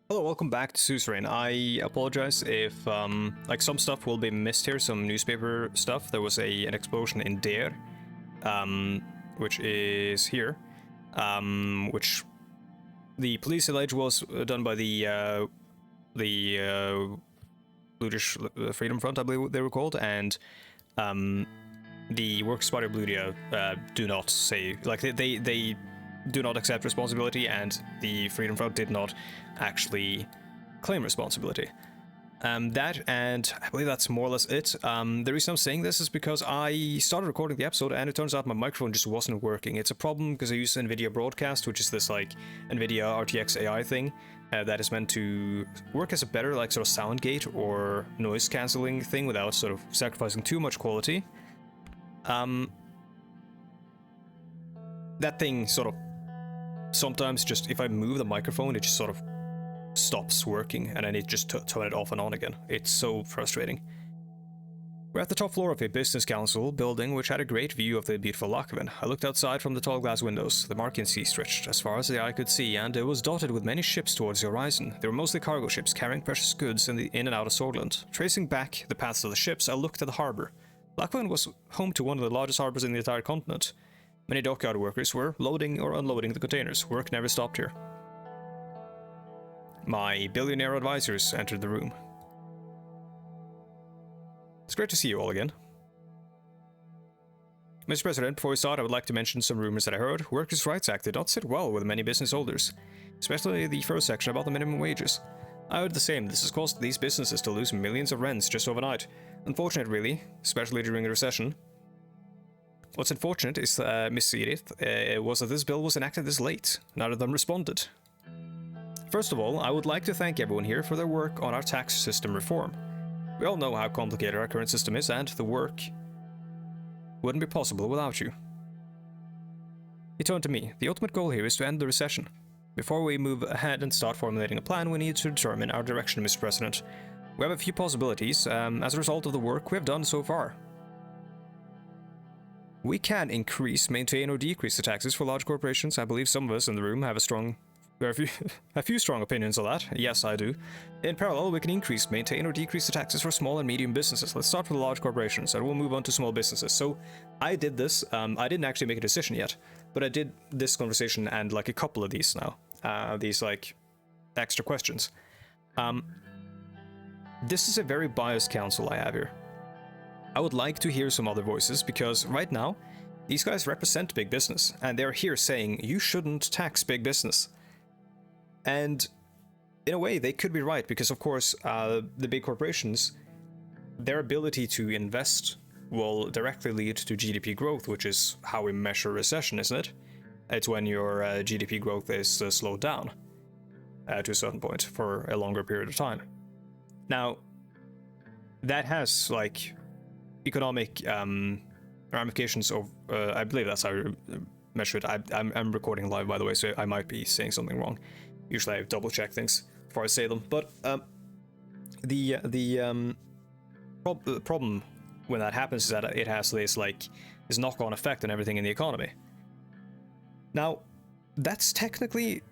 Hello, welcome back to Suzerain. I apologize if like some stuff will be missed here, some newspaper stuff. There was an explosion in Der, which is here, which the police allege was done by the Bluish Freedom Front, I believe they were called, and the Workers' Party of Bludia do not say, like, they do not accept responsibility, and the Freedom Front did not actually claim responsibility. That, and I believe that's more or less it. The reason I'm saying this is because I started recording the episode and it turns out my microphone just wasn't working. It's a problem because I use NVIDIA Broadcast, which is this like NVIDIA RTX AI thing that is meant to work as a better like sort of sound gate or noise cancelling thing without sort of sacrificing too much quality. That thing sort of sometimes just, if I move the microphone, it just sort of stops working and I need to just turn it off and on again. It's so frustrating. We're at the top floor of a business council building which had a great view of the beautiful Lakeven. I looked outside from the tall glass windows. The Markian Sea stretched as far as the eye could see, and it was dotted with many ships towards the horizon. They were mostly cargo ships carrying precious goods in and out of Sorgland. Tracing back the paths of the ships, I looked at the harbour. Lakeven was home to one of the largest harbours in the entire continent. Many dockyard workers were loading or unloading the containers. Work never stopped here. My billionaire advisors entered the room. It's great to see you all again. Mr. President, before we start, I would like to mention some rumors that I heard. Workers' Rights Act did not sit well with many business holders, especially the first section about the minimum wages. I heard the same. This has caused these businesses to lose millions of rents just overnight. Unfortunate, really, especially during the recession. What's unfortunate is, Miss Edith, was that this bill was enacted this late. None of them responded. First of all, I would like to thank everyone here for their work on our tax system reform. We all know how complicated our current system is, and the work wouldn't be possible without you. He turned to me. The ultimate goal here is to end the recession. Before we move ahead and start formulating a plan, we need to determine our direction, Mr. President. We have a few possibilities as a result of the work we have done so far. We can increase, maintain, or decrease the taxes for large corporations. I believe some of us in the room have a few strong opinions on that. Yes, I do. In parallel, we can increase, maintain, or decrease the taxes for small and medium businesses. Let's start with the large corporations, and we'll move on to small businesses. So, I did this. I didn't actually make a decision yet, but I did this conversation and like a couple of these now. These like extra questions. This is a very biased council I have here. I would like to hear some other voices, because right now, these guys represent big business, and they're here saying you shouldn't tax big business. And in a way, they could be right, because of course, the big corporations, their ability to invest will directly lead to GDP growth, which is how we measure recession, isn't it? It's when your GDP growth is slowed down to a certain point for a longer period of time. Now, that has like economic ramifications of, I believe that's how you measure it. I'm recording live, by the way, so I might be saying something wrong. Usually I double check things before I say them, but the problem when that happens is that it has this knock-on effect on everything in the economy. Now, that's technically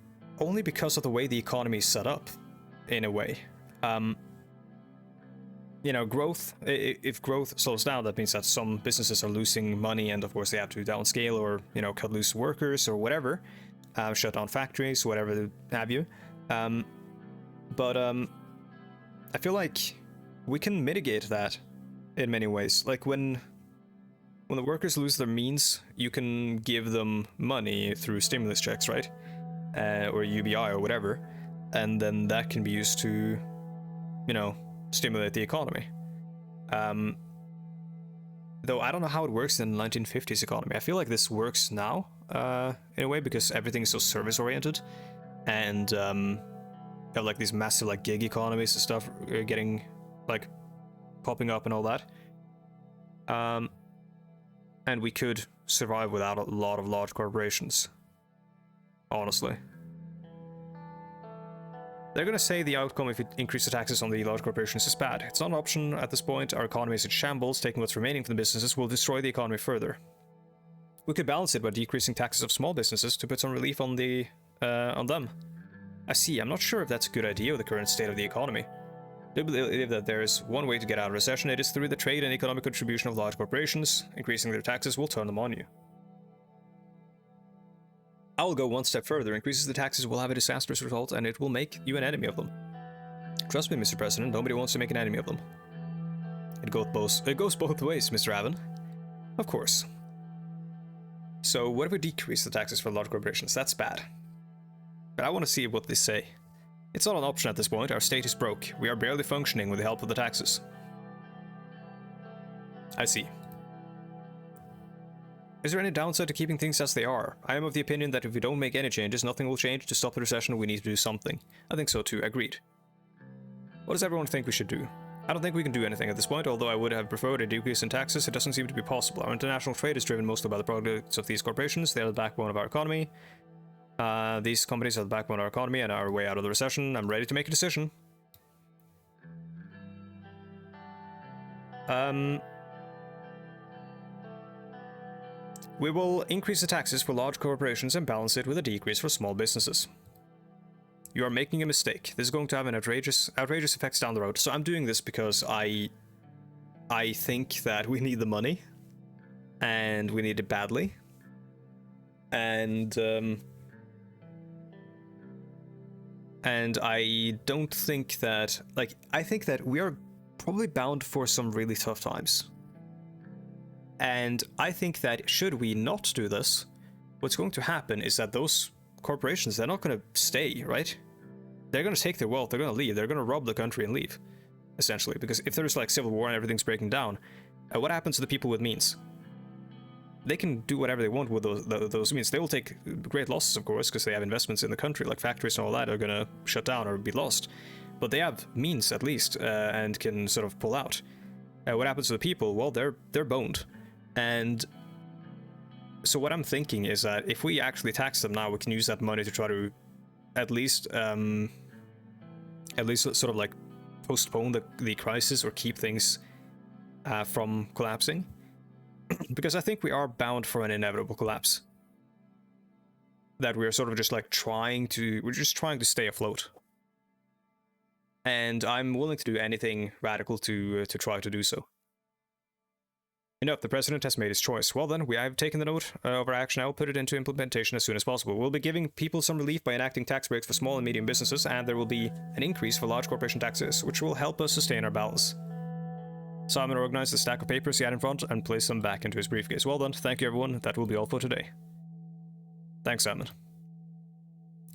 only because of the way the economy is set up, in a way. You know, growth, if growth slows down, that means that some businesses are losing money, and of course they have to downscale or, you know, cut loose workers or whatever, shut down factories, whatever have you. But I feel like we can mitigate that in many ways. Like when the workers lose their means, you can give them money through stimulus checks, right? Or UBI or whatever, and then that can be used to, you know, stimulate the economy. Though I don't know how it works in the 1950s economy. I feel like this works now, in a way, because everything is so service oriented, and you have like these massive like gig economies and stuff getting like popping up and all that. And we could survive without a lot of large corporations, honestly. They're gonna say the outcome if it increases the taxes on the large corporations is bad. It's not an option at this point. Our economy is in shambles. Taking what's remaining from the businesses will destroy the economy further. We could balance it by decreasing taxes of small businesses to put some relief on them. I see. I'm not sure if that's a good idea with the current state of the economy. I do believe that there's one way to get out of recession. It is through the trade and economic contribution of large corporations. Increasing their taxes will turn them on you. I will go one step further. Increases the taxes will have a disastrous result, and it will make you an enemy of them. Trust me, Mr. President, nobody wants to make an enemy of them. It goes both ways, Mr. Avon. Of course. So, what if we decrease the taxes for large corporations? That's bad. But I want to see what they say. It's not an option at this point. Our state is broke. We are barely functioning with the help of the taxes. I see. Is there any downside to keeping things as they are? I am of the opinion that if we don't make any changes, nothing will change. To stop the recession, we need to do something. I think so too. Agreed. What does everyone think we should do? I don't think we can do anything at this point, although I would have preferred a decrease in taxes. It doesn't seem to be possible. Our international trade is driven mostly by the products of these corporations. They are the backbone of our economy. These companies are the backbone of our economy and our way out of the recession. I'm ready to make a decision. We will increase the taxes for large corporations and balance it with a decrease for small businesses. You are making a mistake. This is going to have an outrageous effects down the road. So I'm doing this because I think that we need the money, and we need it badly, and I don't think that, like, I think that we are probably bound for some really tough times. And I think that should we not do this, what's going to happen is that those corporations, they're not going to stay, right? They're going to take their wealth, they're going to leave, they're going to rob the country and leave, essentially. Because if there's like civil war and everything's breaking down, what happens to the people with means? They can do whatever they want with those means. They will take great losses, of course, because they have investments in the country, like factories and all that are going to shut down or be lost. But they have means, at least, and can sort of pull out. What happens to the people? Well, they're boned. And so what I'm thinking is that if we actually tax them now, we can use that money to try to at least sort of like postpone the crisis or keep things from collapsing. Because I think we are bound for an inevitable collapse. That we're sort of just like we're just trying to stay afloat. And I'm willing to do anything radical to try to do so. Enough, the president has made his choice. Well then, we have taken the note of our action. I will put it into implementation as soon as possible. We'll be giving people some relief by enacting tax breaks for small and medium businesses, and there will be an increase for large corporation taxes, which will help us sustain our balance. Simon organized the stack of papers he had in front and placed them back into his briefcase. Well done, thank you everyone, that will be all for today. Thanks, Simon.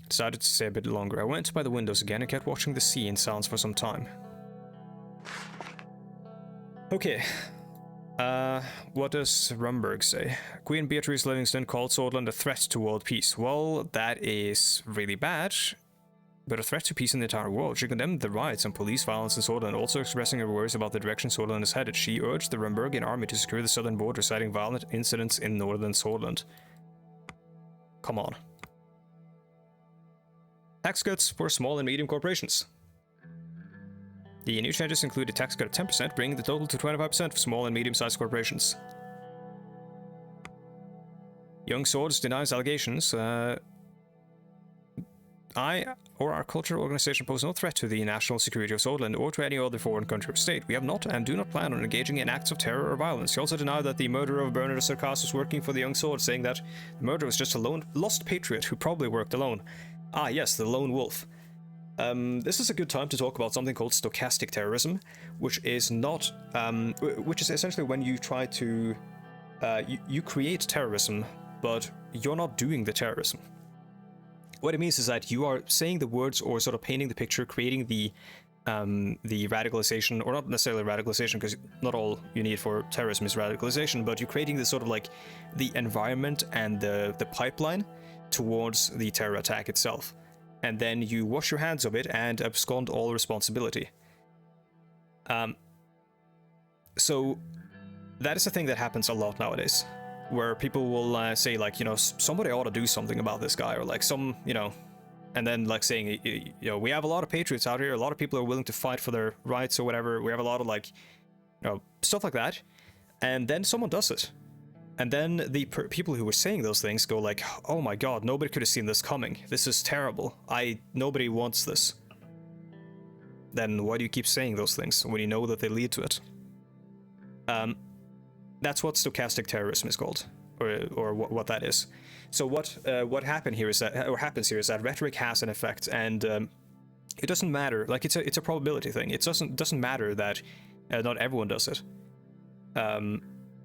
Decided to stay a bit longer. I went by the windows again and kept watching the sea and sounds for some time. Okay. What does Rumberg say? Queen Beatrice Livingston called Swordland a threat to world peace. Well, that is really bad, but a threat to peace in the entire world. She condemned the riots and police violence in Swordland, also expressing her worries about the direction Swordland is headed. She urged the Rumbergian army to secure the southern border, citing violent incidents in northern Swordland. Come on. Tax cuts for small and medium corporations. The new changes include a tax cut of 10%, bringing the total to 25% for small and medium-sized corporations. Young Swords denies allegations. I or our cultural organization pose no threat to the national security of Swordland or to any other foreign country or state. We have not and do not plan on engaging in acts of terror or violence. He also denied that the murderer of Bernard of Sarkas was working for the Young Swords, saying that the murderer was just a lost patriot who probably worked alone. Ah yes, the lone wolf. This is a good time to talk about something called Stochastic Terrorism, which is not, which is essentially when you try to, you create terrorism, but you're not doing the terrorism. What it means is that you are saying the words or sort of painting the picture, creating the radicalization, or not necessarily radicalization, because not all you need for terrorism is radicalization, but you're creating this sort of like the environment and the pipeline towards the terror attack itself. And then you wash your hands of it and abscond all responsibility. So that is a thing that happens a lot nowadays, where people will say like, you know, somebody ought to do something about this guy, or like you know, and then like saying, you know, we have a lot of patriots out here, a lot of people are willing to fight for their rights or whatever, we have a lot of like, you know, stuff like that, and then someone does it. And then the people who were saying those things go like, oh my god, nobody could have seen this coming. This is terrible. Nobody wants this. Then why do you keep saying those things when you know that they lead to it? That's what stochastic terrorism is called, or what that is. So what happens here is that rhetoric has an effect, and it doesn't matter. Like it's a probability thing. It doesn't matter that not everyone does it.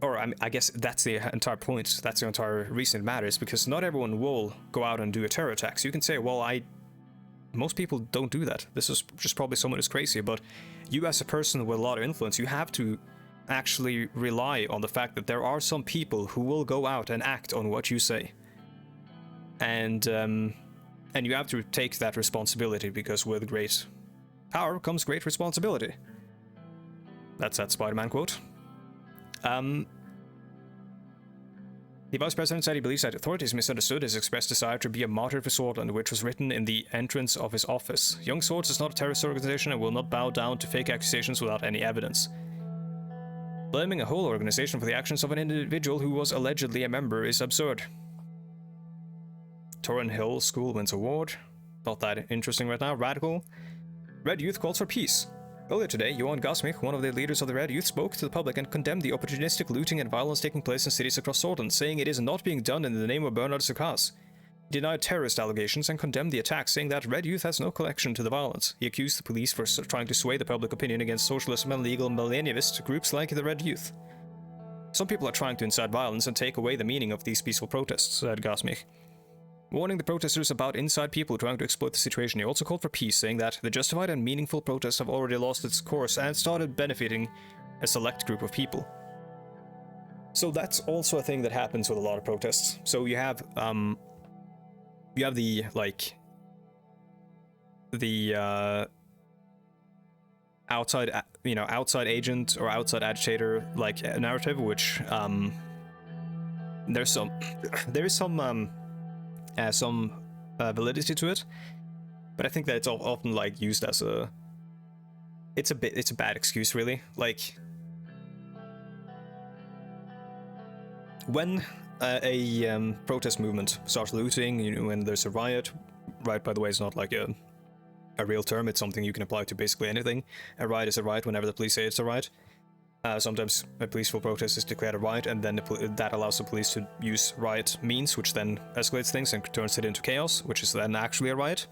Or I guess that's the entire point. That's the entire reason it matters, because not everyone will go out and do a terror attack. So you can say, well, most people don't do that. This is just probably someone who's crazy. But you, as a person with a lot of influence, you have to actually rely on the fact that there are some people who will go out and act on what you say. And you have to take that responsibility, because with great power comes great responsibility. That's that Spider-Man quote. The Vice President said he believes that authorities misunderstood his expressed desire to be a martyr for Swordland, which was written in the entrance of his office. Young Swords is not a terrorist organization and will not bow down to fake accusations without any evidence. Blaming a whole organization for the actions of an individual who was allegedly a member is absurd. Torren Hill School wins award. Not that interesting right now. Radical. Red Youth calls for peace. Earlier today, Johan Gasmich, one of the leaders of the Red Youth, spoke to the public and condemned the opportunistic looting and violence taking place in cities across Swordland, saying it is not being done in the name of Bernard Sukas. He denied terrorist allegations and condemned the attack, saying that Red Youth has no connection to the violence. He accused the police for trying to sway the public opinion against socialism and legal millennialist groups like the Red Youth. Some people are trying to incite violence and take away the meaning of these peaceful protests, said Gasmich. Warning the protesters about inside people trying to exploit the situation, he also called for peace, saying that the justified and meaningful protests have already lost its course and started benefiting a select group of people. So that's also a thing that happens with a lot of protests. So you have the outside agent or outside agitator narrative, which there is some validity to it, but I think that it's often used as it's a bad excuse, really. Like, when a protest movement starts looting, when there's a riot, by the way, is not like a real term. It's something you can apply to basically anything. A riot is a riot whenever the police say it's a riot. Sometimes a peaceful protest is declared a riot, and then that allows the police to use riot means, which then escalates things and turns it into chaos, which is then actually a riot.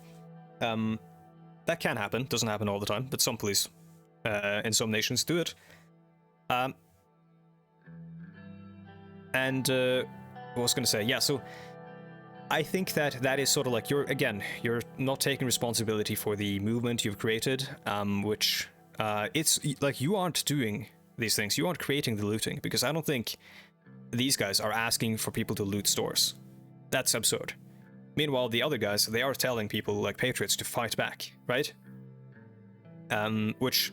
That can happen. Doesn't happen all the time, but some police in some nations do it. What was going to say? Yeah, so I think that is sort of like you're not taking responsibility for the movement you've created, which it's like you aren't doing these things. You aren't creating the looting, because I don't think these guys are asking for people to loot stores. That's absurd. Meanwhile, the other guys, they are telling people like patriots to fight back, right? Which,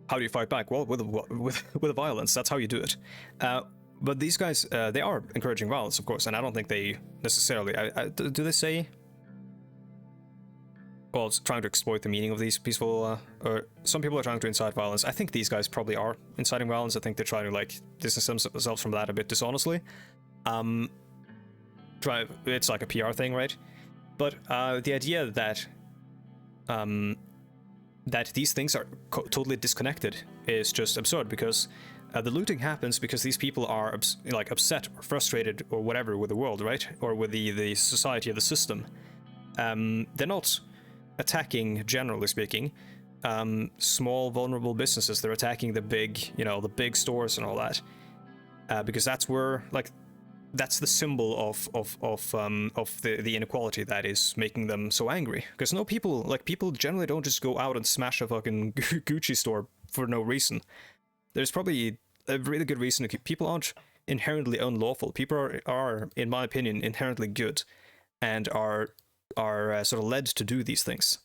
how do you fight back? Well, with violence. That's how you do it. But these guys, they are encouraging violence, of course, and I don't think they necessarily. Do they say? Well, it's trying to exploit the meaning of these peaceful, or some people are trying to incite violence. I think these guys probably are inciting violence. I think they're trying to distance themselves from that a bit dishonestly. It's like a PR thing, right? But the idea that these things are totally disconnected is just absurd, because the looting happens because these people are upset or frustrated or whatever with the world, right? Or with the society or the system. They're not attacking, generally speaking, small vulnerable businesses. They're attacking the big stores and all that, because that's where that's the symbol of the inequality that is making them so angry. Because people generally don't just go out and smash a fucking Gucci store for no reason. There's probably a really good reason. People aren't inherently unlawful. People are, in my opinion, inherently good, and are sort of led to do these things.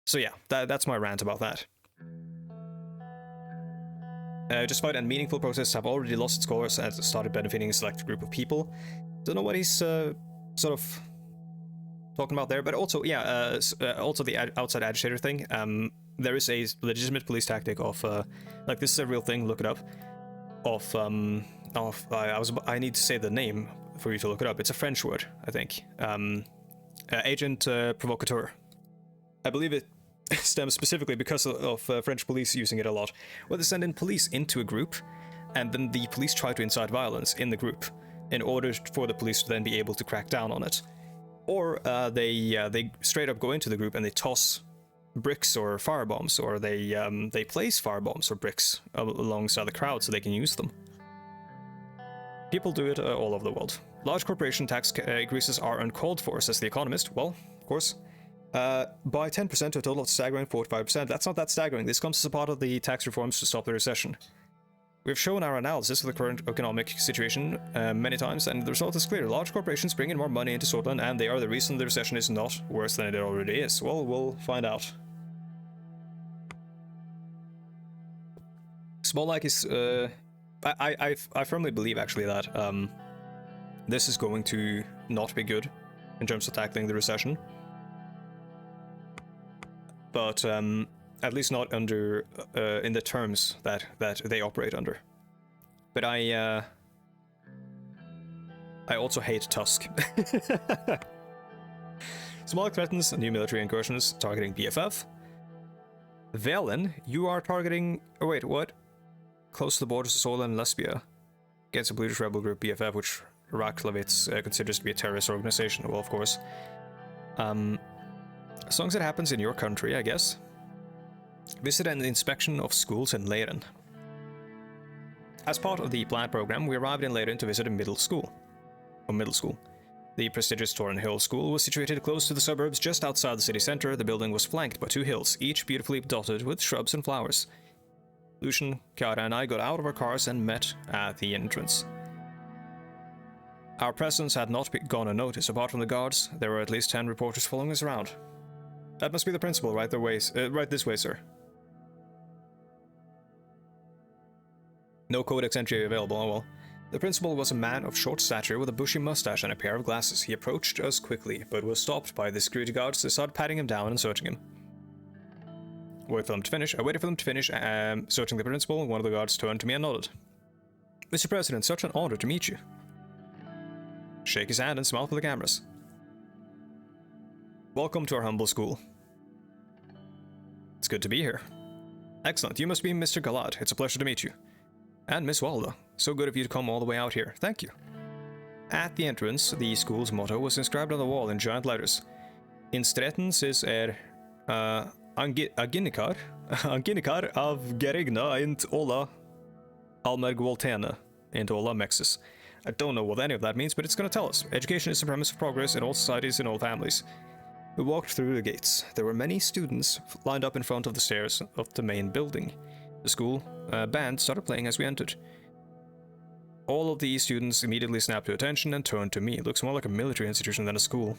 So yeah, that's my rant about that. Justified and meaningful protests have already lost its course and started benefiting a select group of people. Don't know what he's sort of talking about there, but also, yeah, also the outside agitator thing. There is a legitimate police tactic of, this is a real thing, look it up, of I need to say the name for you to look it up. It's a French word, I think. Agent provocateur. I believe it stems specifically because of French police using it a lot. Where they send in police into a group, and then the police try to incite violence in the group in order for the police to then be able to crack down on it. Or they straight up go into the group and they toss bricks or firebombs, or they place firebombs or bricks alongside the crowd so they can use them. People do it all over the world. Large corporation tax increases are uncalled for, says The Economist. Well, of course. By 10% to a total of staggering 45%. That's not that staggering. This comes as a part of the tax reforms to stop the recession. We've shown our analysis of the current economic situation many times, and the result is clear. Large corporations bring in more money into Scotland, and they are the reason the recession is not worse than it already is. Well, we'll find out. Smolak is... I firmly believe, actually, that this is going to not be good in terms of tackling the recession. But at least not under in the terms that they operate under. But I also hate Tusk. Smolak threatens new military incursions targeting BFF. Velen, you are targeting... Oh wait, what? Close to the borders of Sola and Lesbia. Against a British rebel group BFF, which Raklavitz considers to be a terrorist organization. Well, of course. As long as it happens in your country, I guess. Visit an inspection of schools in Leiden. As part of the planned program, we arrived in Leiden to visit a middle school. The prestigious Thornhill School was situated close to the suburbs just outside the city centre. The building was flanked by two hills, each beautifully dotted with shrubs and flowers. Lucian, Kara and I got out of our cars and met at the entrance. Our presence had not gone unnoticed. Apart from the guards, there were at least 10 reporters following us around. That must be the principal, right this way, sir. No codex entry available, oh well. The principal was a man of short stature with a bushy mustache and a pair of glasses. He approached us quickly, but was stopped by the security guards who started patting him down and searching him. I waited for them to finish searching the principal. One of the guards turned to me and nodded. Mr. President, such an honor to meet you. Shake his hand and smile for the cameras. Welcome to our humble school. It's good to be here. Excellent, you must be Mr. Galad. It's a pleasure to meet you. And Miss Walda. So good of you to come all the way out here. Thank you. At the entrance, the school's motto was inscribed on the wall in giant letters. In Stretens is Anginikar av Gerigna int Ola Almergwoltena int Ola Mexis. I don't know what any of that means, but it's going to tell us. Education is the premise of progress in all societies and all families. We walked through the gates. There were many students lined up in front of the stairs of the main building. The school band started playing as we entered. All of the students immediately snapped to attention and turned to me. It looks more like a military institution than a school.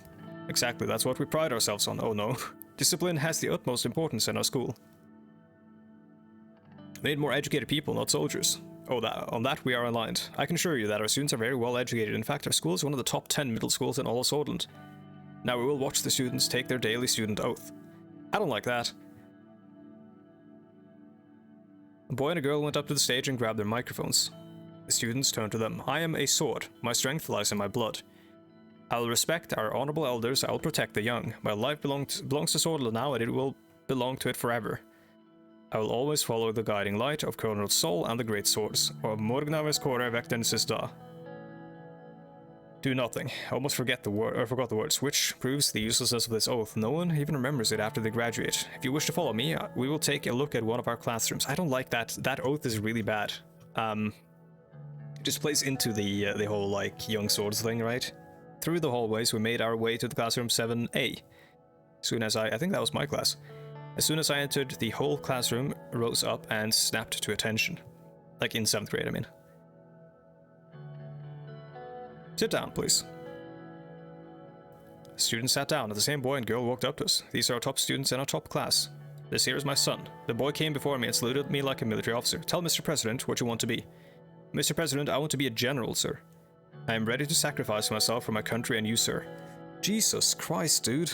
Exactly, that's what we pride ourselves on. Oh no. Discipline has the utmost importance in our school. We need more educated people, not soldiers. On that we are aligned. I can assure you that our students are very well educated. In fact, our school is one of the top 10 middle schools in all of Scotland. Now we will watch the students take their daily student oath. I don't like that. A boy and a girl went up to the stage and grabbed their microphones. The students turned to them. I am a sword. My strength lies in my blood. I will respect our honorable elders. I will protect the young. My life belongs to Swordland now, and it will belong to it forever. I will always follow the guiding light of Colonel Sol and the great swords. Or Morgnaves Kore Vekten Sista. Do nothing. I almost forgot the words, which proves the uselessness of this oath. No one even remembers it after they graduate. If you wish to follow me, we will take a look at one of our classrooms. I don't like that. That oath is really bad. It just plays into the whole, like, young swords thing, right? Through the hallways, we made our way to the classroom 7A. Soon as I think that was my class. As soon as I entered, the whole classroom rose up and snapped to attention. Like in 7th grade, I mean. Sit down, please. Students sat down, and the same boy and girl walked up to us. These are our top students in our top class. This here is my son. The boy came before me and saluted me like a military officer. Tell Mr. President what you want to be. Mr. President, I want to be a general, sir. I am ready to sacrifice myself for my country and you, sir. Jesus Christ, dude.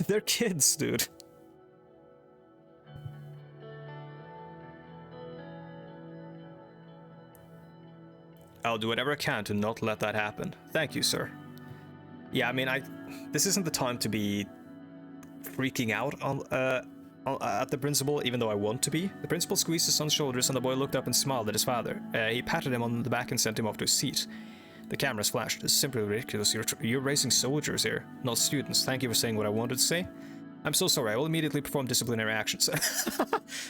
They're kids, dude. I'll do whatever I can to not let that happen. Thank you, sir. Yeah, I mean, this isn't the time to be freaking out at the principal, even though I want to be. The principal squeezed his son's shoulders, and the boy looked up and smiled at his father. He patted him on the back and sent him off to his seat. The cameras flashed. It's simply ridiculous. You're raising soldiers here, not students. Thank you for saying what I wanted to say. I'm so sorry. I will immediately perform disciplinary actions.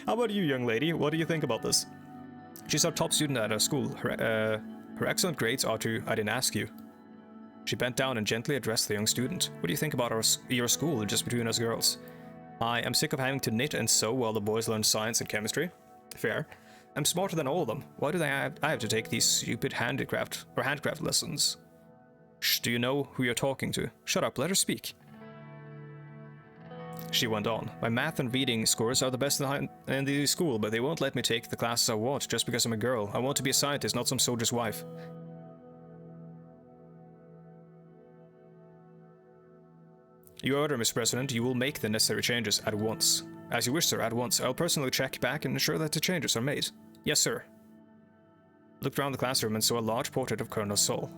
How about you, young lady? What do you think about this? She's our top student at our school. Her excellent grades are to... I didn't ask you. She bent down and gently addressed the young student. What do you think about your school, just between us girls? I am sick of having to knit and sew while the boys learn science and chemistry. Fair. I'm smarter than all of them. Why do I have to take these stupid handicraft lessons? Shh, do you know who you're talking to? Shut up, let her speak. She went on. My math and reading scores are the best in the school, but they won't let me take the classes I want just because I'm a girl. I want to be a scientist, not some soldier's wife. Your order, Mr. President. You will make the necessary changes at once. As you wish, sir, at once. I'll personally check back and ensure that the changes are made. Yes, sir. Looked around the classroom and saw a large portrait of Colonel Sol.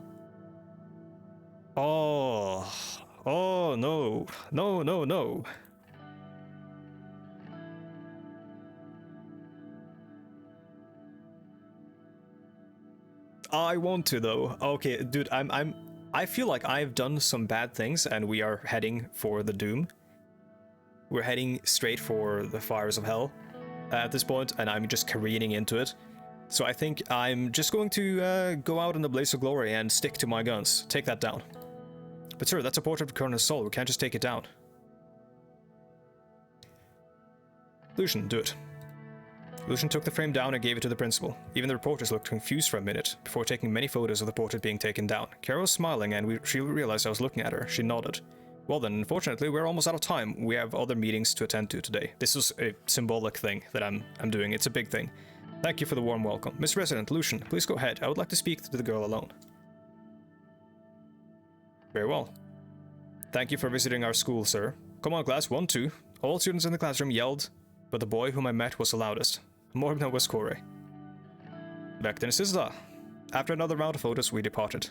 Oh. Oh, no. No, no, no. I want to, though. Okay, dude, I feel like I've done some bad things, and we are heading for the doom. We're heading straight for the fires of hell at this point, and I'm just careening into it. So I think I'm just going to go out in the blaze of glory and stick to my guns. Take that down. But sir, that's a portrait of Colonel Sol. We can't just take it down. Lucian, do it. Lucian took the frame down and gave it to the principal. Even the reporters looked confused for a minute, before taking many photos of the portrait being taken down. Kara was smiling, and she realized I was looking at her. She nodded. Well then, unfortunately, we're almost out of time. We have other meetings to attend to today. This is a symbolic thing that I'm doing. It's a big thing. Thank you for the warm welcome. Mr. President, Lucian, please go ahead. I would like to speak to the girl alone. Very well. Thank you for visiting our school, sir. Come on, class, 1, 2. All students in the classroom yelled, but the boy whom I met was the loudest. Morgna was Corey. Vekten Sizla. After another round of photos, we departed.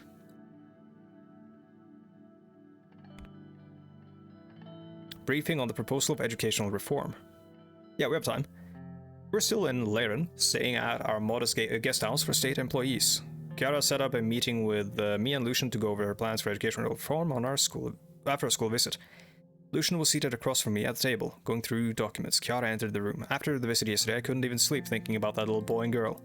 Briefing on the proposal of educational reform. Yeah, we have time. We're still in Leiren, staying at our modest guest house for state employees. Kiara set up a meeting with me and Lucian to go over her plans for educational reform on our school after our school visit. Lucian was seated across from me at the table, going through documents. Kiara entered the room. After the visit yesterday, I couldn't even sleep thinking about that little boy and girl.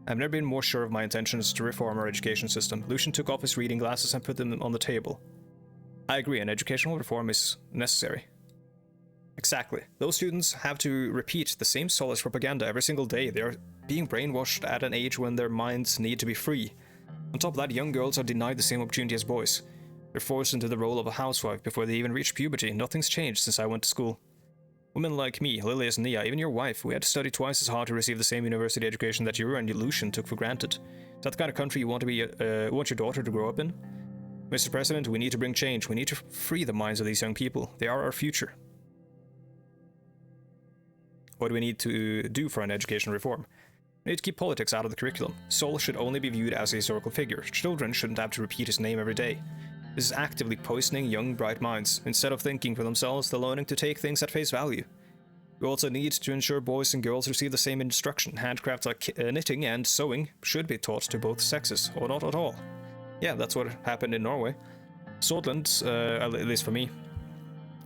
I've never been more sure of my intentions to reform our education system. Lucian took off his reading glasses and put them on the table. I agree, an educational reform is necessary. Exactly. Those students have to repeat the same soulless propaganda every single day. They are being brainwashed at an age when their minds need to be free. On top of that, young girls are denied the same opportunity as boys. They're forced into the role of a housewife before they even reach puberty. Nothing's changed since I went to school. Women like me, Lilias and Nia, even your wife, we had to study twice as hard to receive the same university education that you and Lucian took for granted. Is that the kind of country you want to want your daughter to grow up in? Mr. President, we need to bring change. We need to free the minds of these young people. They are our future. What do we need to do for an education reform? We need to keep politics out of the curriculum. Sol should only be viewed as a historical figure. Children shouldn't have to repeat his name every day. This is actively poisoning young, bright minds. Instead of thinking for themselves, they're learning to take things at face value. We also need to ensure boys and girls receive the same instruction. Handcrafts like knitting and sewing should be taught to both sexes, or not at all. Yeah, that's what happened in Norway. Swordland's, at least for me.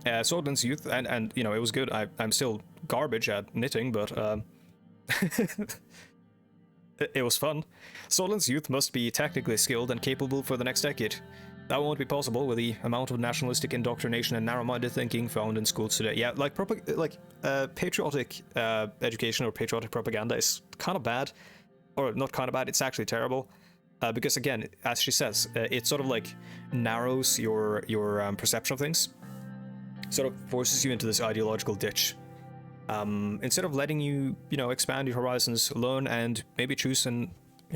Swordland's youth, and you know, it was good. I'm still garbage at knitting, but it was fun. Swordland's youth must be technically skilled and capable for the next decade. That won't be possible with the amount of nationalistic indoctrination and narrow-minded thinking found in schools today. Yeah, like patriotic education or patriotic propaganda is kind of bad, or not kind of bad. It's actually terrible, because again, as she says, it sort of like narrows your perception of things. Sort of forces you into this ideological ditch. Instead of letting you, expand your horizons, learn, and maybe choose and,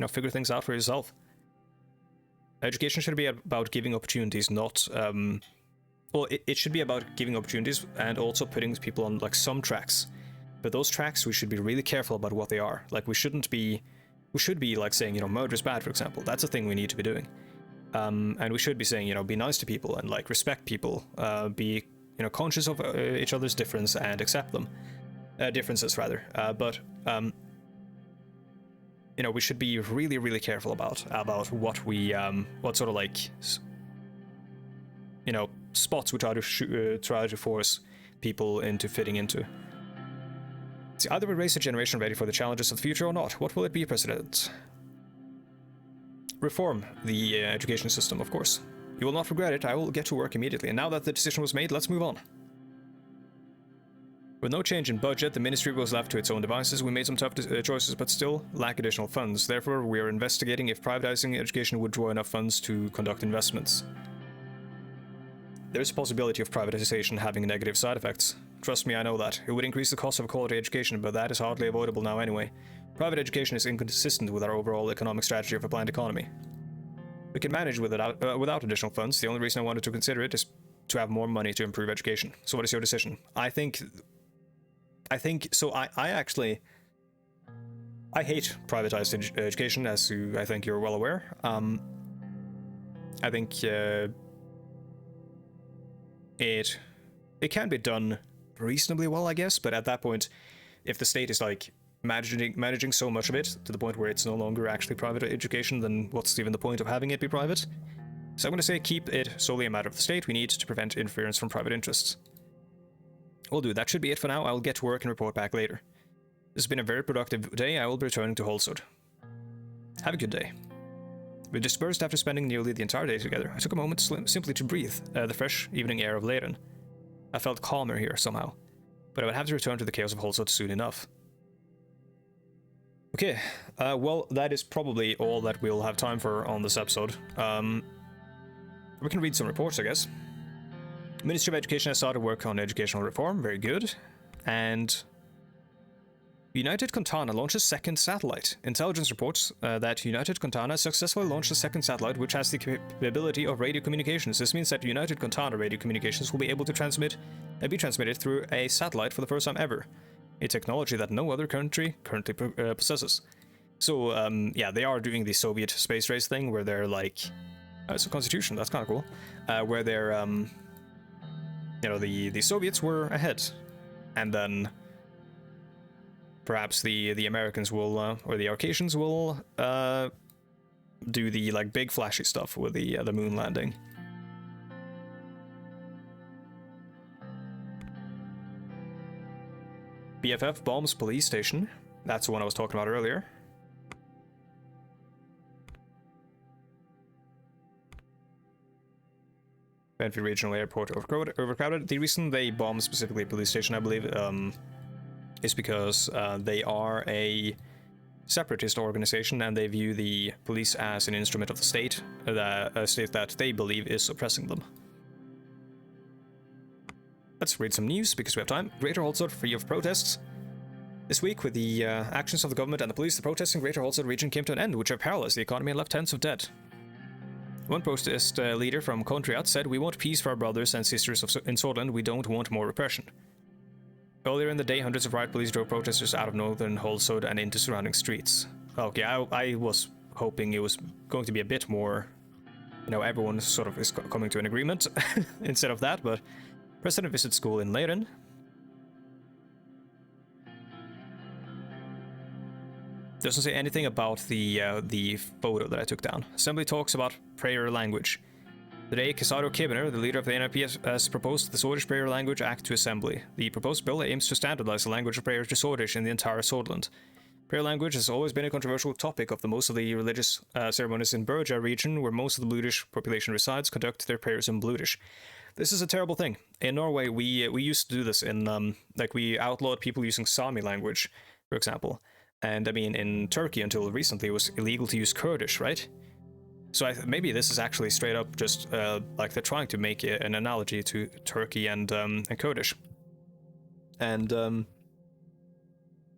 figure things out for yourself. Education should be about giving opportunities, not, it should be about giving opportunities and also putting people on, like, some tracks. But those tracks, we should be really careful about what they are. Like, we shouldn't we should be like saying, you know, murder is bad, for example. That's a thing we need to be doing. And we should be saying, you know, be nice to people and like respect people, be, you know, conscious of each other's difference and accept them, differences rather. But you know, we should be really, really careful about what we, what sort of like, you know, spots we try to force people into fitting into. See, either we raise a generation ready for the challenges of the future or not. What will it be, President? Reform the education system, of course. You will not regret it. I will get to work immediately. And now that the decision was made, let's move on. With no change in budget, the ministry was left to its own devices. We made some tough choices, but still lack additional funds. Therefore, we are investigating if privatizing education would draw enough funds to conduct investments. There is a possibility of privatization having negative side effects. Trust me, I know that. It would increase the cost of a quality education, but that is hardly avoidable now anyway. Private education is inconsistent with our overall economic strategy of a planned economy. We can manage without additional funds. The only reason I wanted to consider it is to have more money to improve education. So what is your decision? I think so. I actually hate privatized education, as I think you're well aware. I think it can be done reasonably well, I guess, but at that point, if the state is like managing so much of it to the point where it's no longer actually private education, then what's even the point of having it be private? So I'm going to say keep it solely a matter of the state. We need to prevent interference from private interests. Will do. That should be it for now. I will get to work and report back later. This has been a very productive day. I will be returning to Holsod. Have a good day. We dispersed after spending nearly the entire day together. I took a moment simply to breathe the fresh evening air of Leirin. I felt calmer here somehow, but I would have to return to the chaos of Holsod soon enough. Okay, well, that is probably all that we'll have time for on this episode. We can read some reports, I guess. Ministry of Education has started work on educational reform, very good. And United Kontana launches second satellite. Intelligence reports that United Kontana successfully launched a second satellite which has the capability of radio communications. This means that United Kontana radio communications will be able to be transmitted through a satellite for the first time ever. A technology that no other country currently possesses. So, yeah, they are doing the Soviet space race thing where they're like... it's a constitution, that's kind of cool. Where they're, you know, the Soviets were ahead. And then... perhaps the Americans will, or the Arcasians will, do the, like, big flashy stuff with the moon landing. BFF bombs police station. That's the one I was talking about earlier. Benfield Regional Airport overcrowded. The reason they bombed specifically a police station, I believe, is because they are a separatist organization and they view the police as an instrument of the state, a state that they believe is oppressing them. Let's read some news because we have time. Greater Holsod free of protests. This week, with the actions of the government and the police, the protests in Greater Holsod region came to an end, which have paralyzed the economy and left tens of dead. One protest leader from Kontriat said, "We want peace for our brothers and sisters in Sordland. We don't want more repression." Earlier in the day, hundreds of riot police drove protesters out of northern Holsod and into surrounding streets. Okay, I was hoping it was going to be a bit more, you know, everyone sort of is coming to an agreement instead of that, but President visits school in Leirin. Doesn't say anything about the photo that I took down. Assembly talks about prayer language. Today, Casado Kibner, the leader of the NRP, has proposed the Swedish Prayer Language Act to Assembly. The proposed bill aims to standardize the language of prayer to Swedish in the entire Sordland. Prayer language has always been a controversial topic of the most of the religious ceremonies in Berja region, where most of the Bludish population resides, conduct their prayers in Bludish. This is a terrible thing. In Norway, we used to do this in, like, we outlawed people using Sami language, for example. And I mean, in Turkey until recently, it was illegal to use Kurdish, right? So maybe this is actually straight up just like they're trying to make an analogy to Turkey and Kurdish. And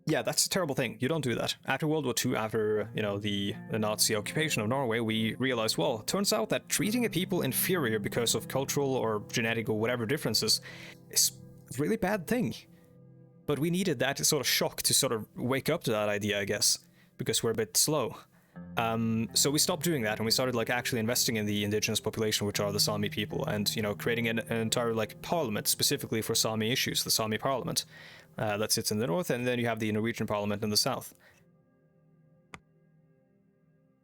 yeah, that's a terrible thing. You don't do that. After World War II, after, you know, the Nazi occupation of Norway, we realized, well, it turns out that treating a people inferior because of cultural or genetic or whatever differences is a really bad thing. But we needed that sort of shock to sort of wake up to that idea, I guess. because we're a bit slow. So we stopped doing that, and we started like actually investing in the indigenous population, which are the Sami people, and creating an entire like parliament specifically for Sami issues, the Sami parliament that sits in the north, and then you have the Norwegian parliament in the south.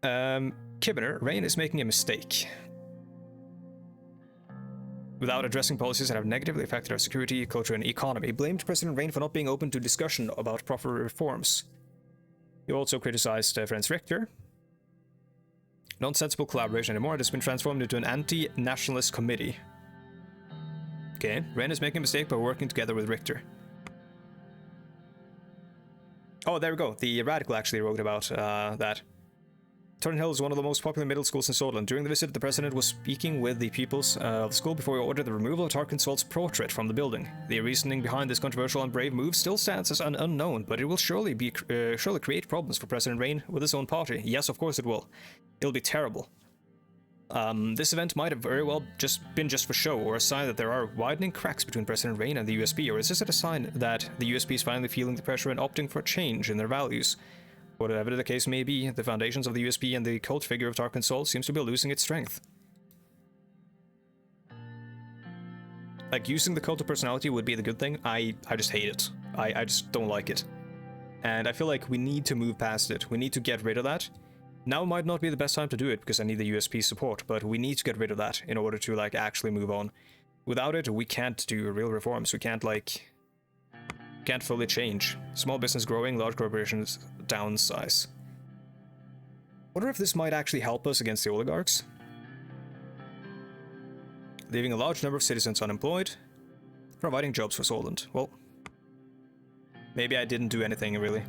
Kibbener, Rain is making a mistake. Without addressing policies that have negatively affected our security, culture, and economy, blamed President Rain for not being open to discussion about proper reforms. He also criticized Franz Richter. Non-sensible collaboration anymore. It has been transformed into an anti-nationalist committee. Okay, Rain is making a mistake by working together with Richter. Oh, there we go. The Radical actually wrote about that. Turnhill is one of the most popular middle schools in Scotland. During the visit, the president was speaking with the pupils of the school before he ordered the removal of Tarkinsol's portrait from the building. The reasoning behind this controversial and brave move still stands as an unknown, but it will surely create problems for President Rain with his own party. Yes, of course it will. It'll be terrible. This event might have very well been just for show, or a sign that there are widening cracks between President Rain and the USP, or is this a sign that the USP is finally feeling the pressure and opting for a change in their values? Whatever the case may be, the foundations of the USP and the cult figure of Tarkinsol seems to be losing its strength. Like, using the cult of personality would be the good thing. I just hate it. I just don't like it. And I feel like we need to move past it. We need to get rid of that. Now might not be the best time to do it, because I need the USP support, but we need to get rid of that in order to, like, actually move on. Without it, we can't do real reforms. We can't fully change. Small business growing, large corporations downsize. Wonder if this might actually help us against the oligarchs. Leaving a large number of citizens unemployed, providing jobs for Solent. Well, maybe I didn't do anything really.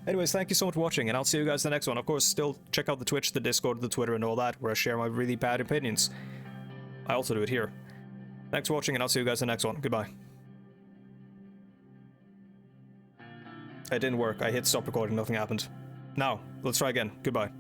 Anyways, thank you so much for watching, and I'll see you guys in the next one. Of course, still check out the Twitch, the Discord, the Twitter, and all that, where I share my really bad opinions. I also do it here. Thanks for watching, and I'll see you guys in the next one. Goodbye. It didn't work. I hit stop recording, nothing happened. Now, let's try again. Goodbye.